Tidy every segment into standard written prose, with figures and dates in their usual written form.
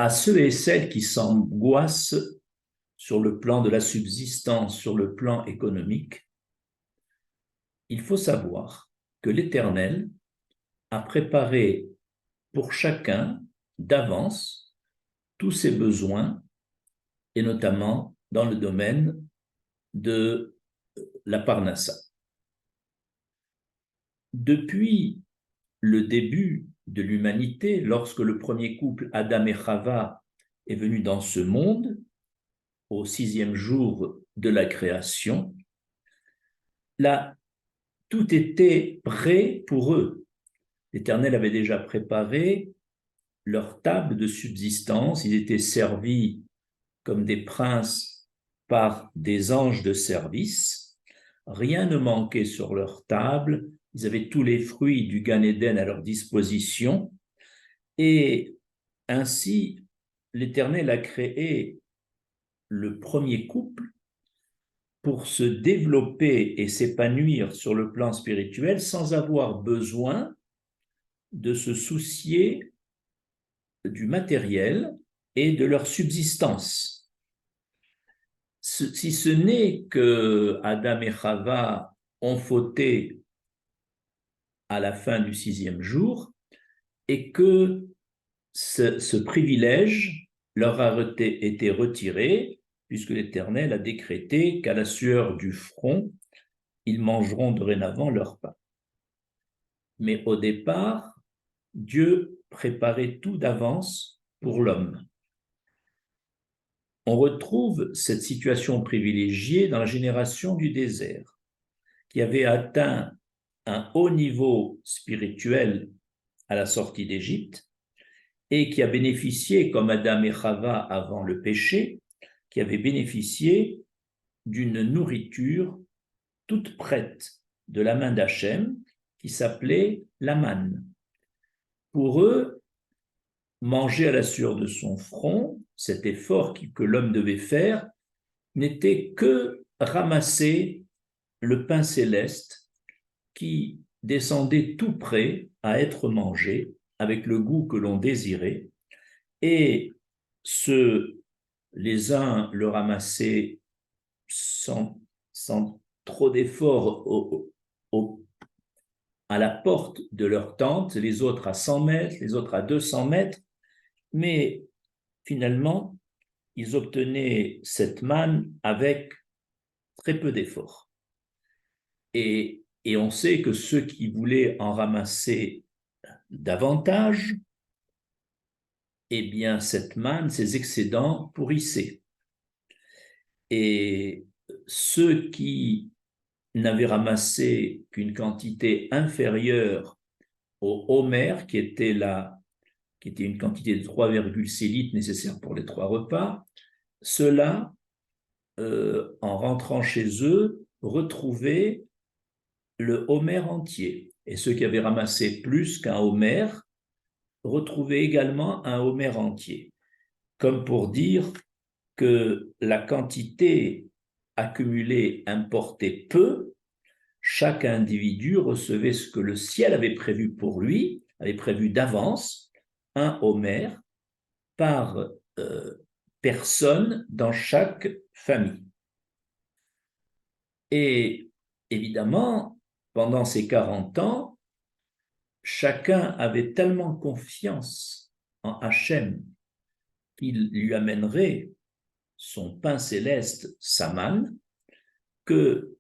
À ceux et celles qui s'angoissent sur le plan de la subsistance, sur le plan économique, il faut savoir que l'Éternel a préparé pour chacun d'avance tous ses besoins, et notamment dans le domaine de la Parnassa. Depuis le début de l'humanité, lorsque le premier couple Adam et Chava est venu dans ce monde, au 6e jour de la création, là, tout était prêt pour eux. L'Éternel avait déjà préparé leur table de subsistance, ils étaient servis comme des princes par des anges de service. Rien ne manquait sur leur table, ils avaient tous les fruits du Gan Éden à leur disposition, et ainsi l'Éternel a créé le premier couple pour se développer et s'épanouir sur le plan spirituel sans avoir besoin de se soucier du matériel et de leur subsistance. Si ce n'est que Adam et Chava ont fauté à la fin du 6e jour et que ce privilège leur a été retiré, puisque l'Éternel a décrété qu'à la sueur du front, ils mangeront dorénavant leur pain. Mais au départ, Dieu préparait tout d'avance pour l'homme. On retrouve cette situation privilégiée dans la génération du désert, qui avait atteint un haut niveau spirituel à la sortie d'Égypte et qui a bénéficié, comme Adam et Chava avant le péché, qui avait bénéficié d'une nourriture toute prête de la main d'Hachem qui s'appelait la manne. Pour eux, manger à la sueur de son front, cet effort que l'homme devait faire, n'était que ramasser le pain céleste qui descendait tout prêt à être mangé avec le goût que l'on désirait. Et les uns le ramassaient sans trop d'efforts à la porte de leur tente, les autres à 100 mètres, les autres à 200 mètres, mais finalement, ils obtenaient cette manne avec très peu d'efforts. Et on sait que ceux qui voulaient en ramasser davantage, eh bien, cette manne, ces excédents pourrissaient. Et ceux qui n'avaient ramassé qu'une quantité inférieure au homer, qui était une quantité de 3,6 litres nécessaire pour les 3 repas, ceux-là, en rentrant chez eux, retrouvaient le homer entier. Et ceux qui avaient ramassé plus qu'un homer retrouvaient également un homer entier. Comme pour dire que la quantité accumulée importait peu, chaque individu recevait ce que le ciel avait prévu pour lui, avait prévu d'avance, un homer par personne dans chaque famille. Et évidemment, pendant ces 40 ans, chacun avait tellement confiance en Hachem qu'il lui amènerait son pain céleste, sa manne, que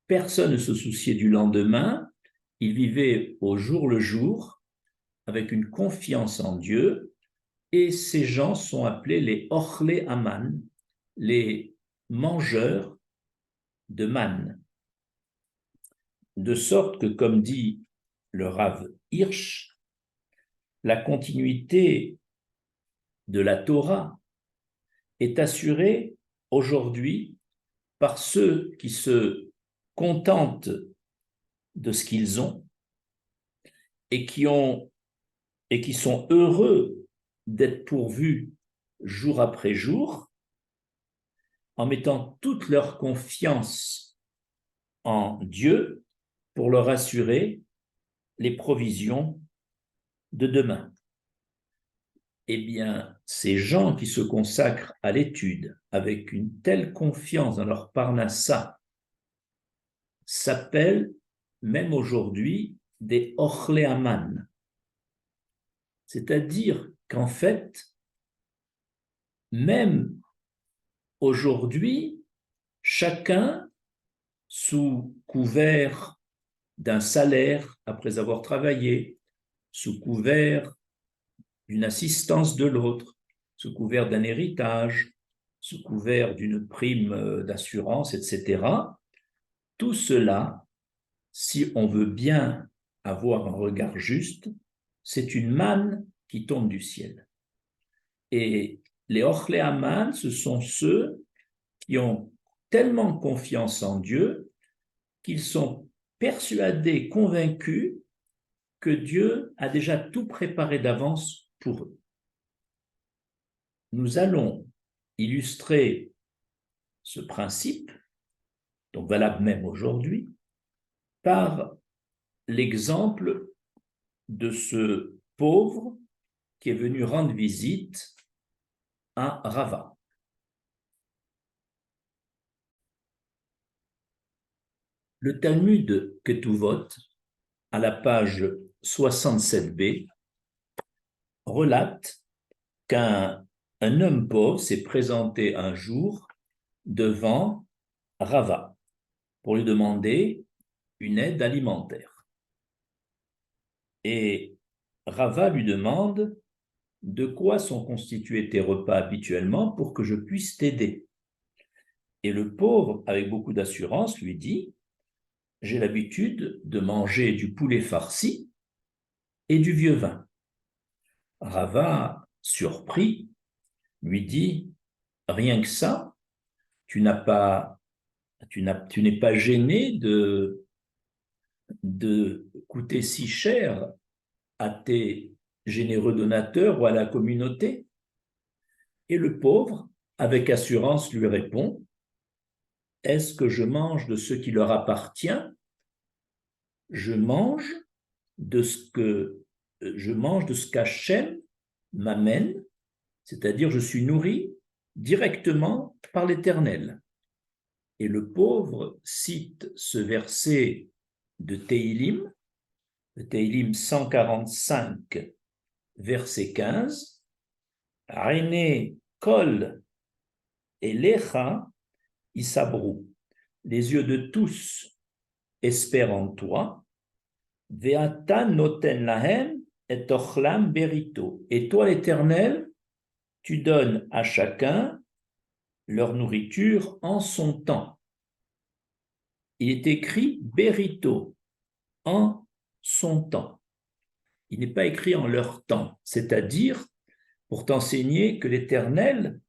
personne ne se souciait du lendemain. Il vivait au jour le jour avec une confiance en Dieu, et ces gens sont appelés les Ochlé Aman, les mangeurs de manne. De sorte que, comme dit le Rav Hirsch, la continuité de la Torah est assurée aujourd'hui par ceux qui se contentent de ce qu'ils ont et qui sont heureux d'être pourvus jour après jour en mettant toute leur confiance en Dieu pour leur assurer les provisions de demain. eh bien, ces gens qui se consacrent à l'étude avec une telle confiance dans leur parnassa s'appellent, même aujourd'hui, des Ochleaman. C'est-à-dire qu'en fait, même aujourd'hui, chacun, sous couvert d'un salaire après avoir travaillé, sous couvert d'une assistance de l'autre, sous couvert d'un héritage, sous couvert d'une prime d'assurance, etc. Tout cela, si on veut bien avoir un regard juste, c'est une manne qui tombe du ciel. Et les Ochléaman, ce sont ceux qui ont tellement confiance en Dieu qu'ils sont persuadés, convaincus que Dieu a déjà tout préparé d'avance pour eux. Nous allons illustrer ce principe, donc valable même aujourd'hui, par l'exemple de ce pauvre qui est venu rendre visite à Rava. Le Talmud Ketuvot, à la page 67b, relate qu'un homme pauvre s'est présenté un jour devant Rava pour lui demander une aide alimentaire. Et Rava lui demande de quoi sont constitués tes repas habituellement pour que je puisse t'aider. Et le pauvre, avec beaucoup d'assurance, lui dit, j'ai l'habitude de manger du poulet farci et du vieux vin. Rava, surpris, lui dit, rien que ça, tu n'es pas gêné de coûter si cher à tes généreux donateurs ou à la communauté? Et le pauvre, avec assurance, lui répond, est-ce que je mange de ce qui leur appartient? Je mange de ce qu'Hachem m'amène, c'est-à-dire je suis nourri directement par l'Éternel. Et le pauvre cite ce verset de Teilim, le Teilim 145, verset 15, Aine kol elecha isabrou, les yeux de tous espèrent en toi, ve'ata noten lahem et ochlam berito, et toi l'Éternel, tu donnes à chacun leur nourriture en son temps. Il est écrit berito, en son temps. Il n'est pas écrit en leur temps, c'est-à-dire pour t'enseigner que l'Éternel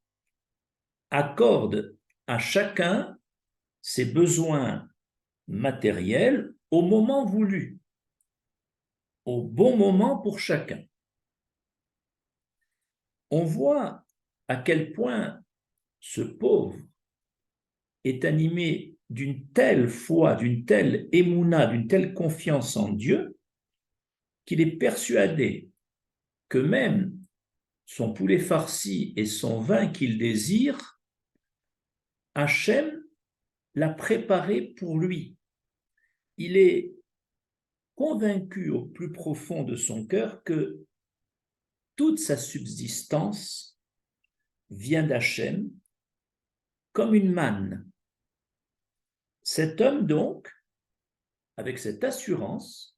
accorde à chacun ses besoins matériels au moment voulu, au bon moment pour chacun. On voit à quel point ce pauvre est animé d'une telle foi, d'une telle émouna, d'une telle confiance en Dieu, qu'il est persuadé que même son poulet farci et son vin qu'il désire, Hachem l'a préparé pour lui. Il est convaincu au plus profond de son cœur que toute sa subsistance vient d'Hachem comme une manne. Cet homme, donc, avec cette assurance,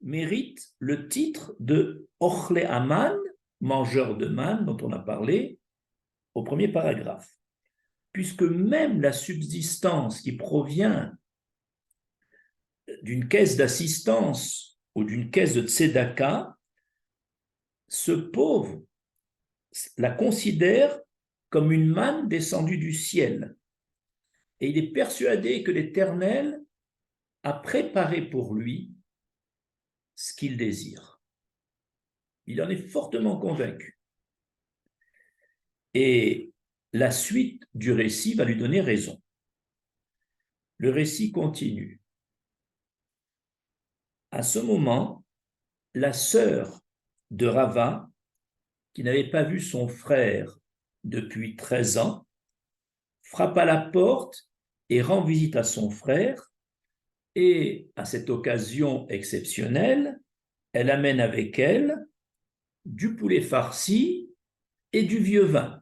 mérite le titre de Ochle Aman, mangeur de manne, dont on a parlé au premier paragraphe. Puisque même la subsistance qui provient d'une caisse d'assistance ou d'une caisse de tzedaka, ce pauvre la considère comme une manne descendue du ciel. Et il est persuadé que l'Éternel a préparé pour lui ce qu'il désire. Il en est fortement convaincu. Et la suite du récit va lui donner raison. Le récit continue. À ce moment, la sœur de Rava qui n'avait pas vu son frère depuis 13 ans, frappe à la porte et rend visite à son frère. Et à cette occasion exceptionnelle, elle amène avec elle du poulet farci et du vieux vin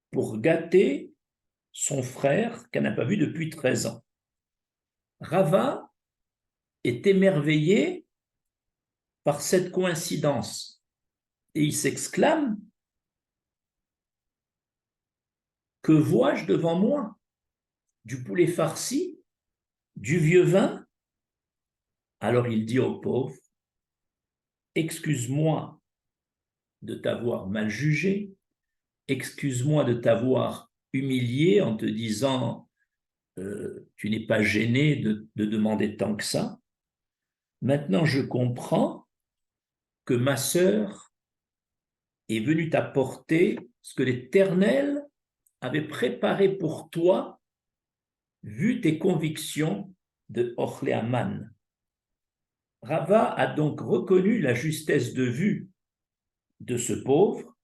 pour gâter son frère qu'elle n'a pas vu depuis 13 ans. Rava est émerveillé par cette coïncidence et il s'exclame: que vois-je devant moi? Du poulet farci, du vieux vin? Alors il dit au pauvre: excuse-moi de t'avoir mal jugé, excuse-moi de t'avoir humilié en te disant tu n'es pas gêné de demander tant que ça. Maintenant, je comprends que ma sœur est venue t'apporter ce que l'Éternel avait préparé pour toi, vu tes convictions de Orléaman. Rava a donc reconnu la justesse de vue de ce pauvre,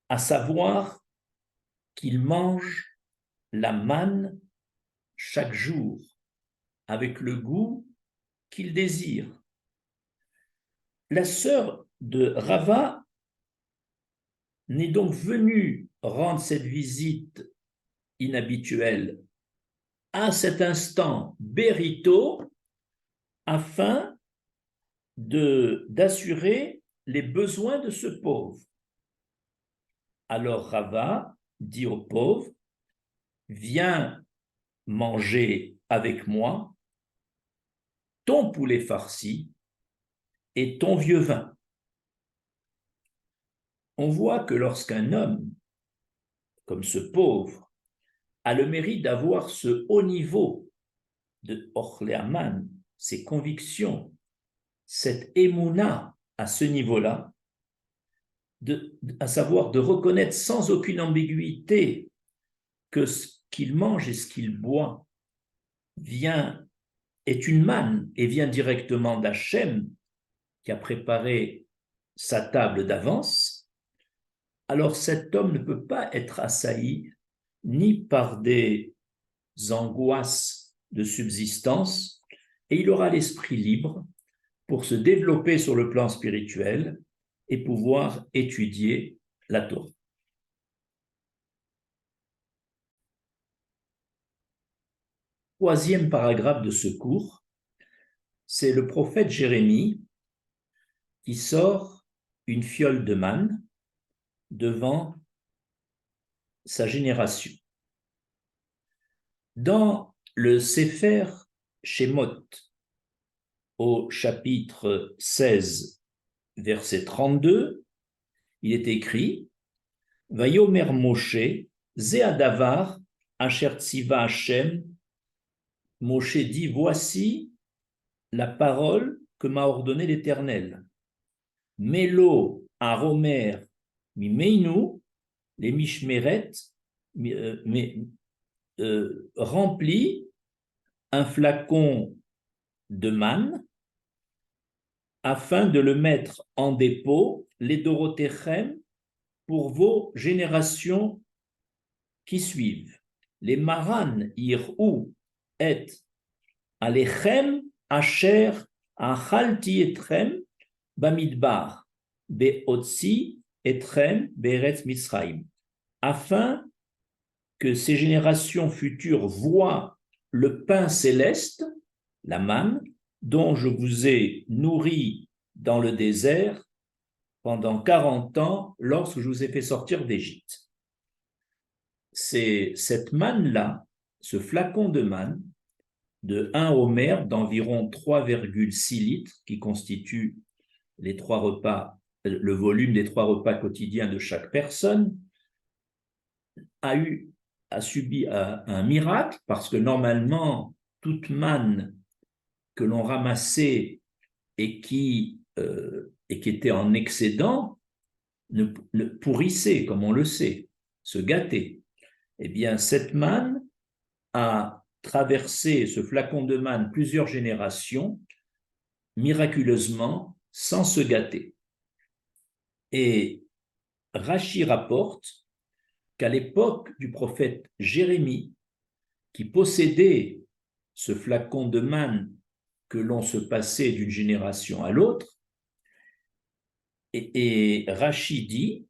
à savoir qu'il mange la manne chaque jour avec le goût qu'il désire. La sœur de Rava n'est donc venue rendre cette visite inhabituelle à cet instant Berito afin d'assurer les besoins de ce pauvre. Alors Rava dit au pauvre: viens manger avec moi ton poulet farci et ton vieux vin. On voit que lorsqu'un homme, comme ce pauvre, a le mérite d'avoir ce haut niveau de Orléaman, ses convictions, cette émouna à ce niveau-là, à savoir de reconnaître sans aucune ambiguïté que ce qu'il mange et ce qu'il boit est une manne et vient directement d'Hachem, qui a préparé sa table d'avance, alors cet homme ne peut pas être assailli ni par des angoisses de subsistance, et il aura l'esprit libre pour se développer sur le plan spirituel et pouvoir étudier la Torah. Troisième paragraphe de ce cours, c'est le prophète Jérémie qui sort une fiole de manne devant sa génération. Dans le Sefer Shemot, au chapitre 16, verset 32, il est écrit: Vayomer Moshe, Ze Adavar, Asher Tziva Hashem. Moshe dit: voici la parole que m'a ordonnée l'Éternel. Melo aromer mimeinu, les mishmeret, remplit un flacon de manne afin de le mettre en dépôt, les dorotechem, pour vos générations qui suivent. Les maran irou et alechem asher achalti etrem bamidbar beotzi etrem beretz Mitzrayim, afin que ces générations futures voient le pain céleste, la manne, dont je vous ai nourri dans le désert pendant 40 ans lorsque je vous ai fait sortir d'Égypte. C'est cette manne-là, ce flacon de manne, de 1 homer d'environ 3,6 litres, qui constitue les 3 repas, le volume des 3 repas quotidiens de chaque personne, a subi un miracle, parce que normalement, toute manne que l'on ramassait et qui était en excédent ne pourrissait, comme on le sait, se gâtait. Eh bien, cette manne a traversé, ce flacon de manne, plusieurs générations, miraculeusement, sans se gâter. Et Rachi rapporte qu'à l'époque du prophète Jérémie, qui possédait ce flacon de manne que l'on se passait d'une génération à l'autre, et Rachi dit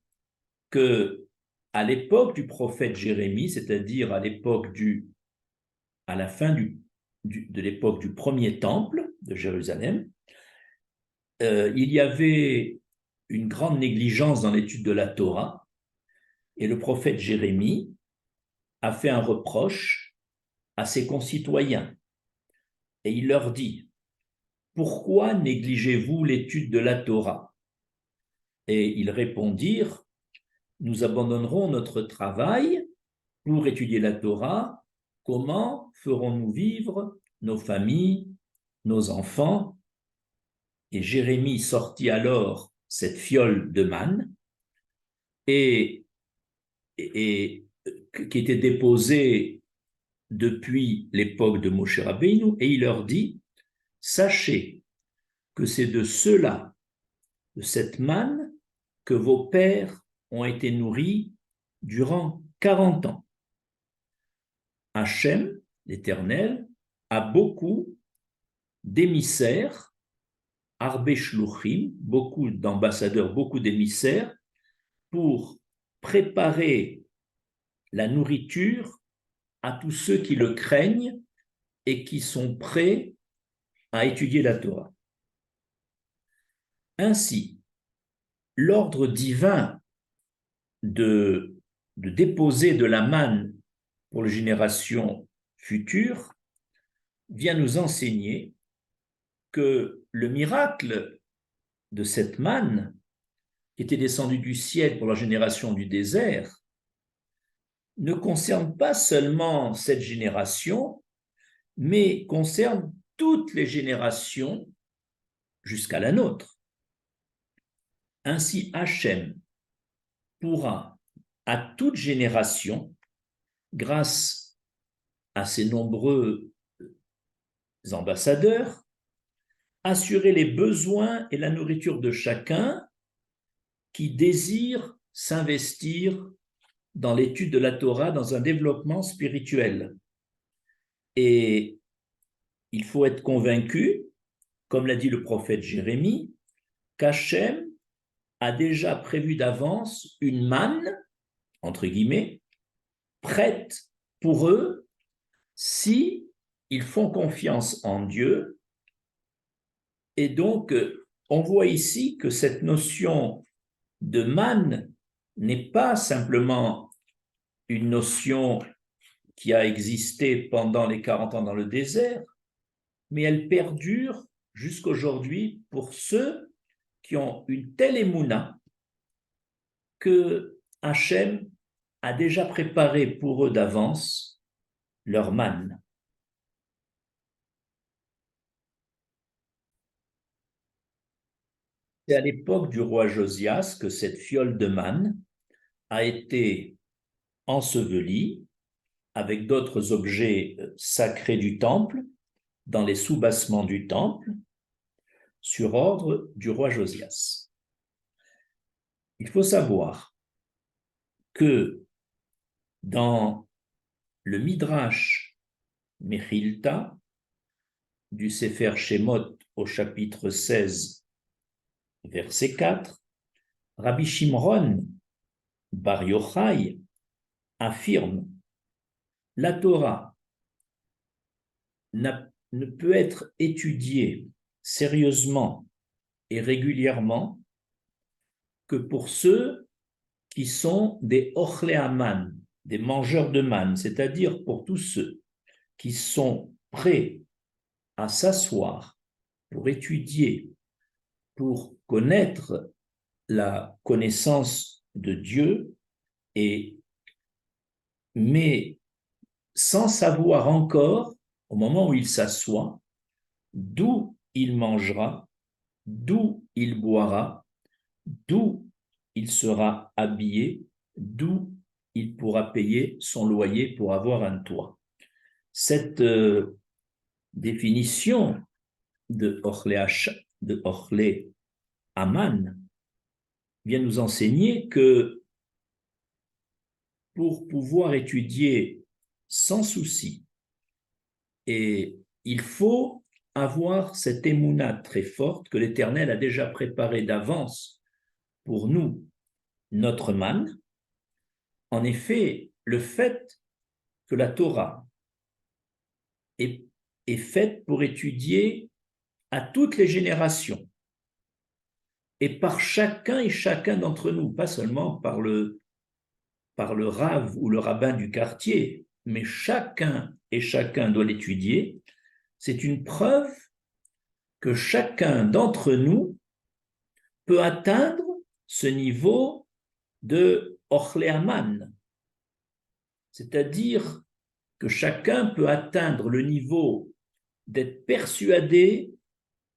que à l'époque du prophète Jérémie, c'est-à-dire à la fin de l'époque du premier temple de Jérusalem, il y avait une grande négligence dans l'étude de la Torah, et le prophète Jérémie a fait un reproche à ses concitoyens. Et il leur dit, pourquoi négligez-vous l'étude de la Torah? Et ils répondirent, nous abandonnerons notre travail pour étudier la Torah. Comment ferons-nous vivre nos familles, nos enfants? Et Jérémie sortit alors cette fiole de manne et qui était déposée depuis l'époque de Moshe Rabbeinu, et il leur dit, sachez que c'est de cela, de cette manne, que vos pères ont été nourris durant 40 ans. Hachem, l'Éternel, a beaucoup d'émissaires, Arbe Shluchim, beaucoup d'ambassadeurs, beaucoup d'émissaires, pour préparer la nourriture à tous ceux qui le craignent et qui sont prêts à étudier la Torah. Ainsi, l'ordre divin de déposer de la manne pour les générations futures vient nous enseigner que le miracle de cette manne qui était descendue du ciel pour la génération du désert ne concerne pas seulement cette génération, mais concerne toutes les générations jusqu'à la nôtre. Ainsi, Hachem pourra, à toute génération, grâce à ses nombreux ambassadeurs, assurer les besoins et la nourriture de chacun qui désire s'investir dans l'étude de la Torah, dans un développement spirituel. Et il faut être convaincu, comme l'a dit le prophète Jérémie, qu'Hachem a déjà prévu d'avance une manne, entre guillemets, prête pour eux si ils font confiance en Dieu. Et donc, on voit ici que cette notion de manne n'est pas simplement une notion qui a existé pendant les 40 ans dans le désert, mais elle perdure jusqu'aujourd'hui pour ceux qui ont une telle émouna que Hachem a déjà préparé pour eux d'avance leur manne. C'est à l'époque du roi Josias que cette fiole de manne a été ensevelie avec d'autres objets sacrés du temple dans les sous-bassements du temple sur ordre du roi Josias. Il faut savoir que dans le Midrash Mechilta du Sefer Shemot au chapitre 16, verset 4, Rabbi Shimron Bar Yochai affirme la Torah ne peut être étudiée sérieusement et régulièrement que pour ceux qui sont des ochlei haman, des mangeurs de manne, c'est-à-dire pour tous ceux qui sont prêts à s'asseoir pour étudier, pour connaître la connaissance de Dieu, mais sans savoir encore, au moment où il s'assoit, d'où il mangera, d'où il boira, d'où il sera habillé, d'où il pourra payer son loyer pour avoir un toit. Cette définition de Ochlei Haman vient nous enseigner que pour pouvoir étudier sans souci, et il faut avoir cette émouna très forte que l'Éternel a déjà préparée d'avance pour nous, notre manne. En effet, le fait que la Torah est faite pour étudier à toutes les générations et par chacun et chacun d'entre nous, pas seulement par le rave ou le rabbin du quartier, mais chacun et chacun doit l'étudier, c'est une preuve que chacun d'entre nous peut atteindre ce niveau de Ochleaman, c'est-à-dire que chacun peut atteindre le niveau d'être persuadé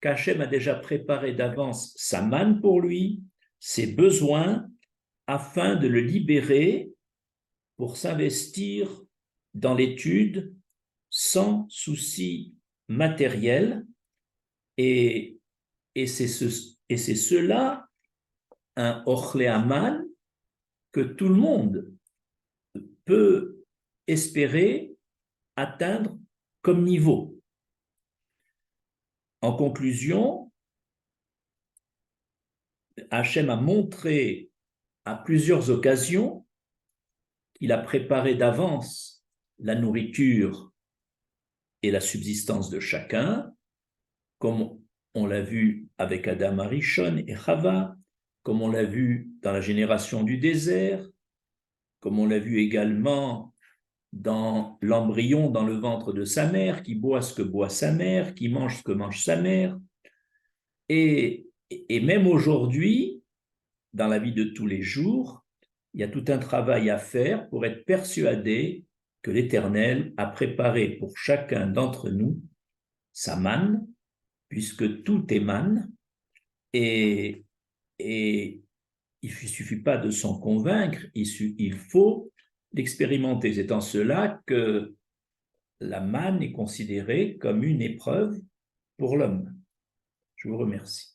qu'Hachem a déjà préparé d'avance sa manne pour lui, ses besoins, afin de le libérer pour s'investir dans l'étude sans souci matériel. Et c'est cela, un Ochleaman, que tout le monde peut espérer atteindre comme niveau. En conclusion, Hachem a montré à plusieurs occasions qu'il a préparé d'avance la nourriture et la subsistance de chacun, comme on l'a vu avec Adam Arishon et Chava, comme on l'a vu dans la génération du désert, comme on l'a vu également dans l'embryon dans le ventre de sa mère, qui boit ce que boit sa mère, qui mange ce que mange sa mère. Et même aujourd'hui, dans la vie de tous les jours, il y a tout un travail à faire pour être persuadé que l'Éternel a préparé pour chacun d'entre nous sa manne, puisque tout est manne, et il ne suffit pas de s'en convaincre, il faut l'expérimenter. C'est en cela que la manne est considérée comme une épreuve pour l'homme. Je vous remercie.